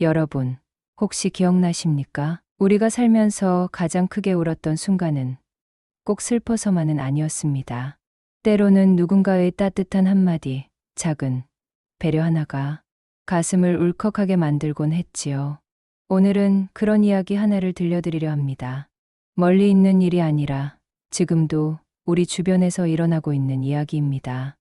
여러분, 혹시 기억나십니까? 우리가 살면서 가장 크게 울었던 순간은 꼭 슬퍼서만은 아니었습니다. 때로는 누군가의 따뜻한 한마디, 작은 배려 하나가 가슴을 울컥하게 만들곤 했지요. 오늘은 그런 이야기 하나를 들려드리려 합니다. 멀리 있는 일이 아니라 지금도 우리 주변에서 일어나고 있는 이야기입니다.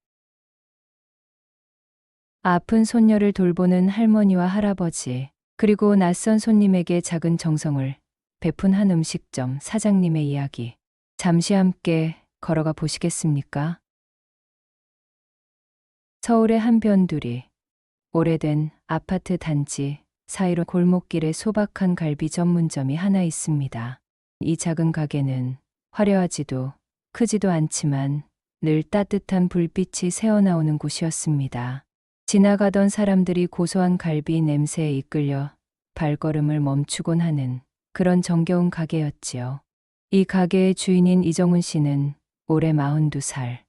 아픈 손녀를 돌보는 할머니와 할아버지, 그리고 낯선 손님에게 작은 정성을 베푼 한 음식점 사장님의 이야기. 잠시 함께 걸어가 보시겠습니까? 서울의 한 변두리, 오래된 아파트 단지 사이로 골목길에 소박한 갈비 전문점이 하나 있습니다. 이 작은 가게는 화려하지도 크지도 않지만 늘 따뜻한 불빛이 새어나오는 곳이었습니다. 지나가던 사람들이 고소한 갈비 냄새에 이끌려 발걸음을 멈추곤 하는 그런 정겨운 가게였지요. 이 가게의 주인인 이정훈 씨는 올해 42살,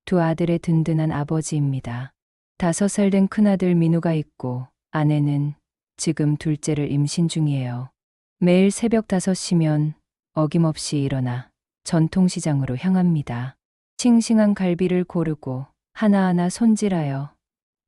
두 아들의 든든한 아버지입니다. 5살 된 큰아들 민우가 있고 아내는 지금 둘째를 임신 중이에요. 매일 새벽 5시면 어김없이 일어나 전통시장으로 향합니다. 싱싱한 갈비를 고르고 하나하나 손질하여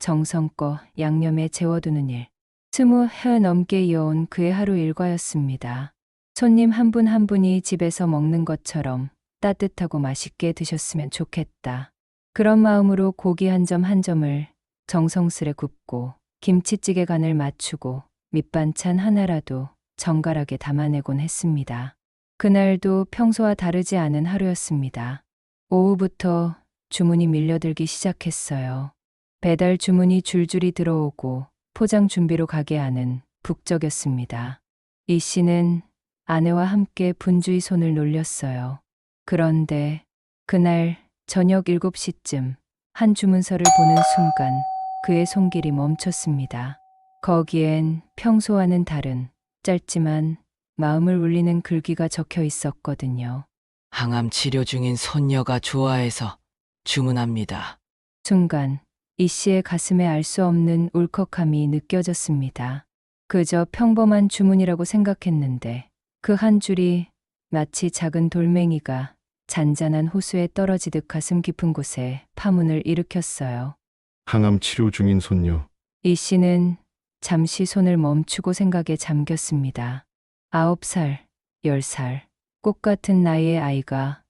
정성껏 양념에 재워두는 일. 20해 넘게 이어온 그의 하루 일과였습니다. 손님 한 분 한 분이 집에서 먹는 것처럼 따뜻하고 맛있게 드셨으면 좋겠다. 그런 마음으로 고기 한 점 한 점을 정성스레 굽고 김치찌개 간을 맞추고 밑반찬 하나라도 정갈하게 담아내곤 했습니다. 그날도 평소와 다르지 않은 하루였습니다. 오후부터 주문이 밀려들기 시작했어요. 배달 주문이 줄줄이 들어오고 포장 준비로 가게 하는 북적였습니다. 이 씨는 아내와 함께 분주히 손을 놀렸어요. 그런데 그날 저녁 7시쯤 한 주문서를 보는 순간 그의 손길이 멈췄습니다. 거기엔 평소와는 다른 짧지만 마음을 울리는 글귀가 적혀 있었거든요. 항암 치료 중인 손녀가 좋아해서 주문합니다. 순간 이 씨의 가슴에 알 수 없는 울컥함이 느껴졌습니다. 그저 평범한 주문이라고 생각했는데 그 한 줄이 마치 작은 돌멩이가 잔잔한 호수에 떨어지듯 가슴 깊은 곳에 파문을 일으켰어요. 항암 치료 중인 손녀. 이 씨는 잠시 손을 멈추고 생각에 잠겼습니다. 9살, 10살, 꽃 같은 나이의 아이가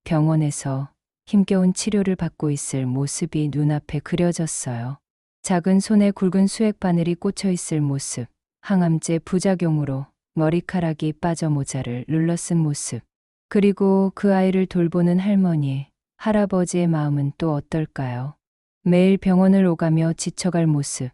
병원에서 힘겨운 치료를 받고 있을 모습이 눈앞에 그려졌어요. 작은 손에 굵은 수액 바늘이 꽂혀 있을 모습, 항암제 부작용으로 머리카락이 빠져 모자를 눌러 쓴 모습, 그리고 그 아이를 돌보는 할머니, 할아버지의 마음은 또 어떨까요? 매일 병원을 오가며 지쳐갈 모습,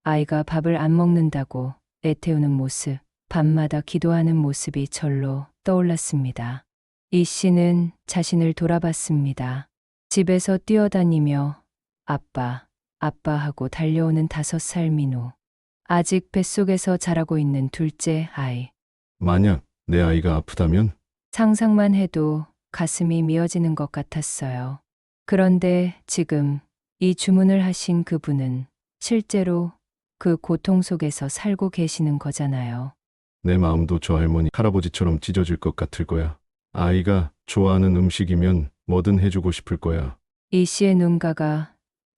아이가 밥을 안 먹는다고 애태우는 모습, 밤마다 기도하는 모습이 절로 떠올랐습니다. 이 씨는 자신을 돌아봤습니다. 집에서 뛰어다니며 아빠, 아빠 하고 달려오는 5살 민우. 아직 뱃속에서 자라고 있는 둘째 아이. 만약 내 아이가 아프다면 상상만 해도 가슴이 미어지는 것 같았어요. 그런데 지금 이 주문을 하신 그분은 실제로 그 고통 속에서 살고 계시는 거잖아요. 내 마음도 저 할머니, 할아버지처럼 찢어질 것 같을 거야. 아이가 좋아하는 음식이면 뭐든 해주고 싶을 거야. 이 씨의 눈가가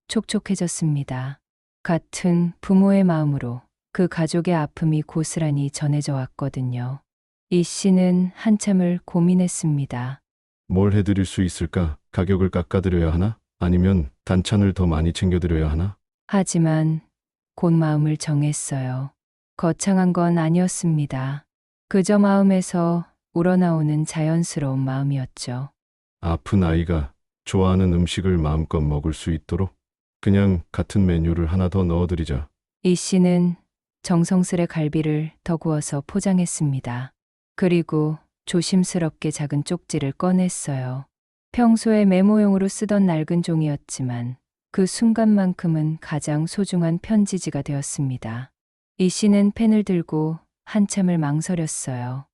촉촉해졌습니다. 같은 부모의 마음으로 그 가족의 아픔이 고스란히 전해져 왔거든요. 이 씨는 한참을 고민했습니다. 뭘 해드릴 수 있을까? 가격을 깎아드려야 하나? 아니면 단찬을 더 많이 챙겨드려야 하나? 하지만 곧 마음을 정했어요. 거창한 건 아니었습니다. 그저 마음에서 우러나오는 자연스러운 마음이었죠. 아픈 아이가 좋아하는 음식을 마음껏 먹을 수 있도록 그냥 같은 메뉴를 하나 더 넣어드리자. 이 씨는 정성스레 갈비를 더 구워서 포장했습니다. 그리고 조심스럽게 작은 쪽지를 꺼냈어요. 평소에 메모용으로 쓰던 낡은 종이였지만 그 순간만큼은 가장 소중한 편지지가 되었습니다. 이 씨는 펜을 들고 한참을 망설였어요.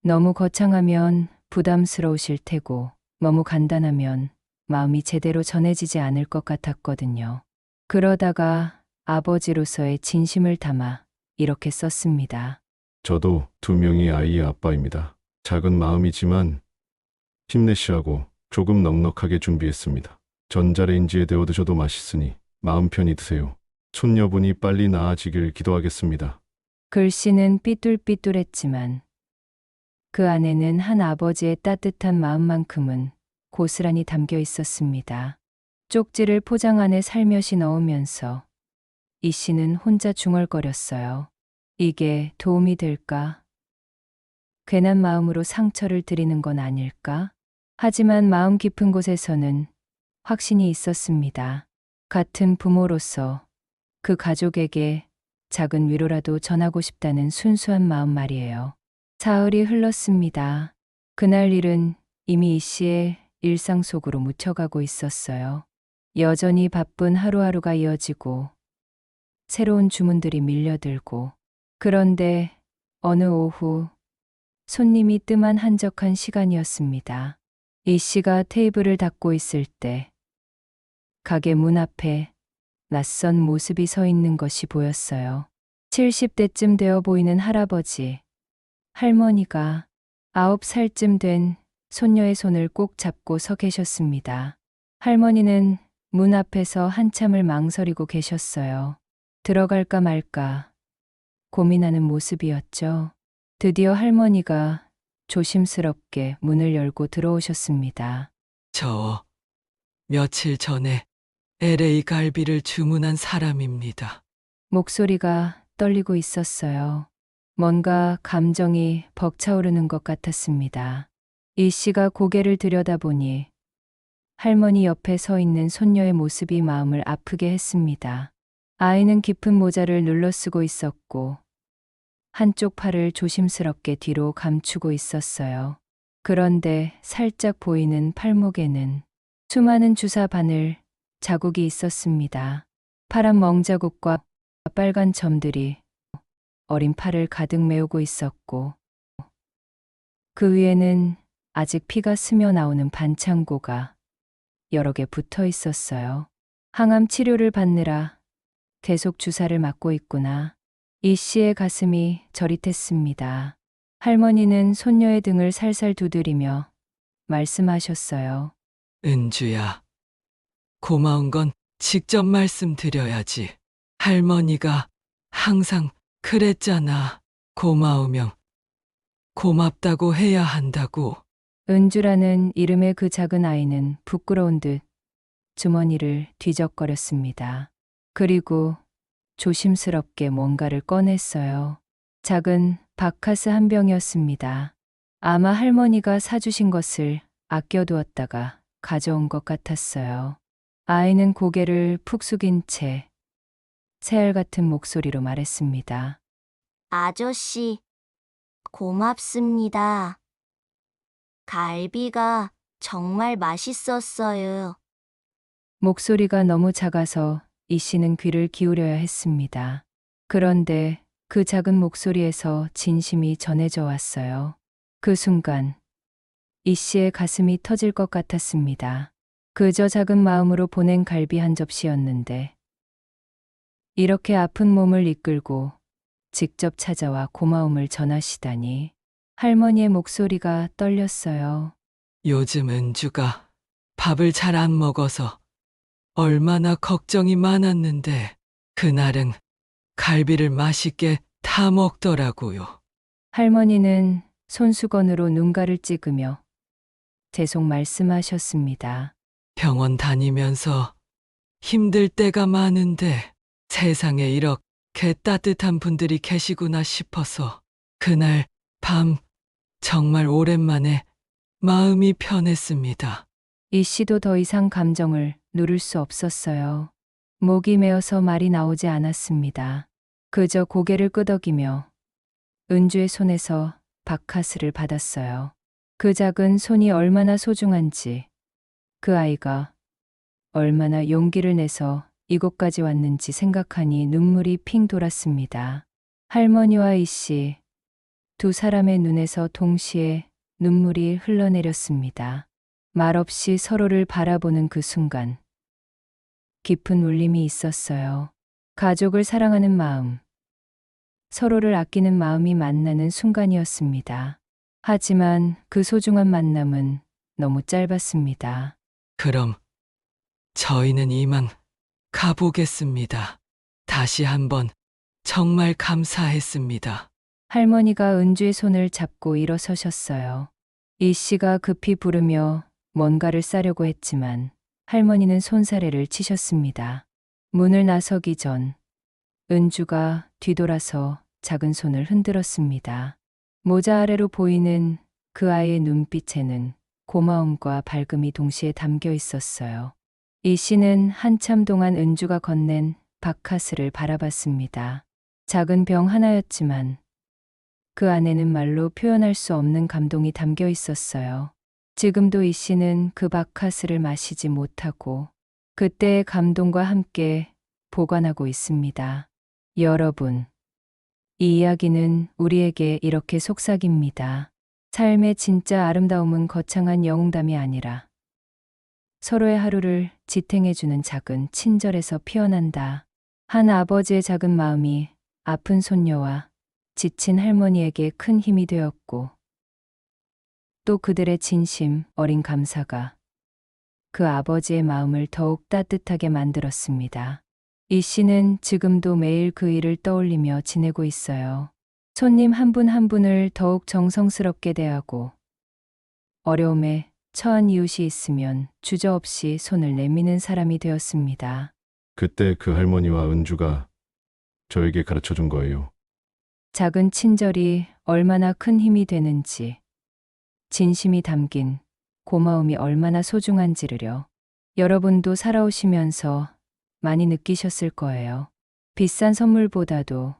너무 거창하면 부담스러우실 테고 너무 간단하면 마음이 제대로 전해지지 않을 것 같았거든요. 그러다가 아버지로서의 진심을 담아 이렇게 썼습니다. 저도 두 명의 아이의 아빠입니다. 작은 마음이지만 힘내시라고 조금 넉넉하게 준비했습니다. 전자레인지에 데워 드셔도 맛있으니 마음 편히 드세요. 손녀분이 빨리 나아지길 기도하겠습니다. 글씨는 삐뚤삐뚤했지만 그 안에는 한 아버지의 따뜻한 마음만큼은 고스란히 담겨 있었습니다. 쪽지를 포장 안에 살며시 넣으면서 이 씨는 혼자 중얼거렸어요. 이게 도움이 될까? 괜한 마음으로 상처를 드리는 건 아닐까? 하지만 마음 깊은 곳에서는 확신이 있었습니다. 같은 부모로서 그 가족에게 작은 위로라도 전하고 싶다는 순수한 마음 말이에요. 사흘이 흘렀습니다. 그날 일은 이미 이 씨의 일상 속으로 묻혀가고 있었어요. 여전히 바쁜 하루하루가 이어지고 새로운 주문들이 밀려들고 그런데 어느 오후 손님이 뜸한 한적한 시간이었습니다. 이 씨가 테이블을 닫고 있을 때 가게 문 앞에 낯선 모습이 서 있는 것이 보였어요. 70대쯤 되어 보이는 할아버지, 할머니가 9살쯤 된 손녀의 손을 꼭 잡고 서 계셨습니다. 할머니는 문 앞에서 한참을 망설이고 계셨어요. 들어갈까 말까 고민하는 모습이었죠. 드디어 할머니가 조심스럽게 문을 열고 들어오셨습니다. 저 며칠 전에 LA 갈비를 주문한 사람입니다. 목소리가 떨리고 있었어요. 뭔가 감정이 벅차오르는 것 같았습니다. 이 씨가 고개를 들여다보니 할머니 옆에 서 있는 손녀의 모습이 마음을 아프게 했습니다. 아이는 깊은 모자를 눌러쓰고 있었고 한쪽 팔을 조심스럽게 뒤로 감추고 있었어요. 그런데 살짝 보이는 팔목에는 수많은 주사 바늘 자국이 있었습니다. 파란 멍자국과 빨간 점들이 어린 팔을 가득 메우고 있었고 그 위에는 아직 피가 스며 나오는 반창고가 여러 개 붙어 있었어요. 항암 치료를 받느라 계속 주사를 맞고 있구나. 이 씨의 가슴이 저릿했습니다. 할머니는 손녀의 등을 살살 두드리며 말씀하셨어요. 은주야, 고마운 건 직접 말씀드려야지. 할머니가 항상 그랬잖아. 고마우면 고맙다고 해야 한다고. 은주라는 이름의 그 작은 아이는 부끄러운 듯 주머니를 뒤적거렸습니다. 그리고 조심스럽게 뭔가를 꺼냈어요. 작은 바카스 한 병이었습니다. 아마 할머니가 사주신 것을 아껴두었다가 가져온 것 같았어요. 아이는 고개를 푹 숙인 채 새알 같은 목소리로 말했습니다. 아저씨, 고맙습니다. 갈비가 정말 맛있었어요. 목소리가 너무 작아서 이 씨는 귀를 기울여야 했습니다. 그런데 그 작은 목소리에서 진심이 전해져 왔어요. 그 순간 이 씨의 가슴이 터질 것 같았습니다. 그저 작은 마음으로 보낸 갈비 한 접시였는데 이렇게 아픈 몸을 이끌고 직접 찾아와 고마움을 전하시다니. 할머니의 목소리가 떨렸어요. 요즘 은주가 밥을 잘 안 먹어서 얼마나 걱정이 많았는데 그날은 갈비를 맛있게 다 먹더라고요. 할머니는 손수건으로 눈가를 찍으며 계속 말씀하셨습니다. 병원 다니면서 힘들 때가 많은데 세상에 이렇게 따뜻한 분들이 계시구나 싶어서 그날 밤 정말 오랜만에 마음이 편했습니다. 이 씨도 더 이상 감정을 누를 수 없었어요. 목이 메어서 말이 나오지 않았습니다. 그저 고개를 끄덕이며 은주의 손에서 바카스를 받았어요. 그 작은 손이 얼마나 소중한지, 그 아이가 얼마나 용기를 내서 이곳까지 왔는지 생각하니 눈물이 핑 돌았습니다. 할머니와 이 씨, 두 사람의 눈에서 동시에 눈물이 흘러내렸습니다. 말없이 서로를 바라보는 그 순간 깊은 울림이 있었어요. 가족을 사랑하는 마음, 서로를 아끼는 마음이 만나는 순간이었습니다. 하지만 그 소중한 만남은 너무 짧았습니다. 그럼 저희는 이만 가보겠습니다. 다시 한번 정말 감사했습니다. 할머니가 은주의 손을 잡고 일어서셨어요. 이 씨가 급히 부르며 뭔가를 싸려고 했지만 할머니는 손사래를 치셨습니다. 문을 나서기 전 은주가 뒤돌아서 작은 손을 흔들었습니다. 모자 아래로 보이는 그 아이의 눈빛에는 고마움과 밝음이 동시에 담겨 있었어요. 이 씨는 한참 동안 은주가 건넨 바카스를 바라봤습니다. 작은 병 하나였지만 그 안에는 말로 표현할 수 없는 감동이 담겨 있었어요. 지금도 이 씨는 그 바카스를 마시지 못하고 그때의 감동과 함께 보관하고 있습니다. 여러분, 이 이야기는 우리에게 이렇게 속삭입니다. 삶의 진짜 아름다움은 거창한 영웅담이 아니라 서로의 하루를 지탱해주는 작은 친절에서 피어난다. 한 아버지의 작은 마음이 아픈 손녀와 지친 할머니에게 큰 힘이 되었고, 또 그들의 진심 어린 감사가 그 아버지의 마음을 더욱 따뜻하게 만들었습니다. 이 씨는 지금도 매일 그 일을 떠올리며 지내고 있어요. 손님 한 분 한 분을 더욱 정성스럽게 대하고, 어려움에 처한 이웃이 있으면 주저없이 손을 내미는 사람이 되었습니다. 그때 그 할머니와 은주가 저에게 가르쳐 준 거예요. 작은 친절이 얼마나 큰 힘이 되는지, 진심이 담긴 고마움이 얼마나 소중한지를요. 여러분도 살아오시면서 많이 느끼셨을 거예요. 비싼 선물보다도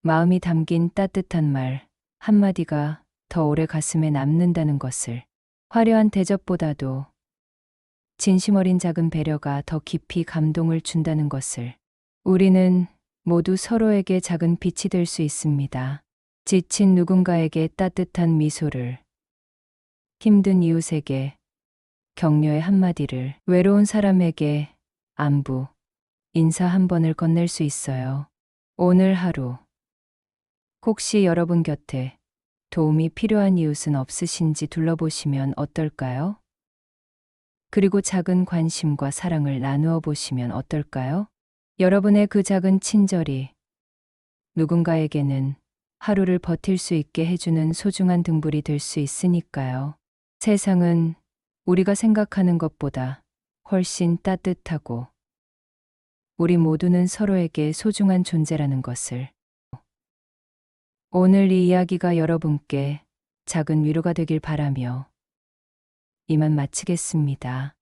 마음이 담긴 따뜻한 말 한마디가 더 오래 가슴에 남는다는 것을, 화려한 대접보다도 진심 어린 작은 배려가 더 깊이 감동을 준다는 것을, 우리는 모두 서로에게 작은 빛이 될 수 있습니다. 지친 누군가에게 따뜻한 미소를, 힘든 이웃에게 격려의 한마디를, 외로운 사람에게 안부, 인사 한 번을 건넬 수 있어요. 오늘 하루, 혹시 여러분 곁에 도움이 필요한 이웃은 없으신지 둘러보시면 어떨까요? 그리고 작은 관심과 사랑을 나누어 보시면 어떨까요? 여러분의 그 작은 친절이 누군가에게는 하루를 버틸 수 있게 해주는 소중한 등불이 될 수 있으니까요. 세상은 우리가 생각하는 것보다 훨씬 따뜻하고, 우리 모두는 서로에게 소중한 존재라는 것을. 오늘 이 이야기가 여러분께 작은 위로가 되길 바라며 이만 마치겠습니다.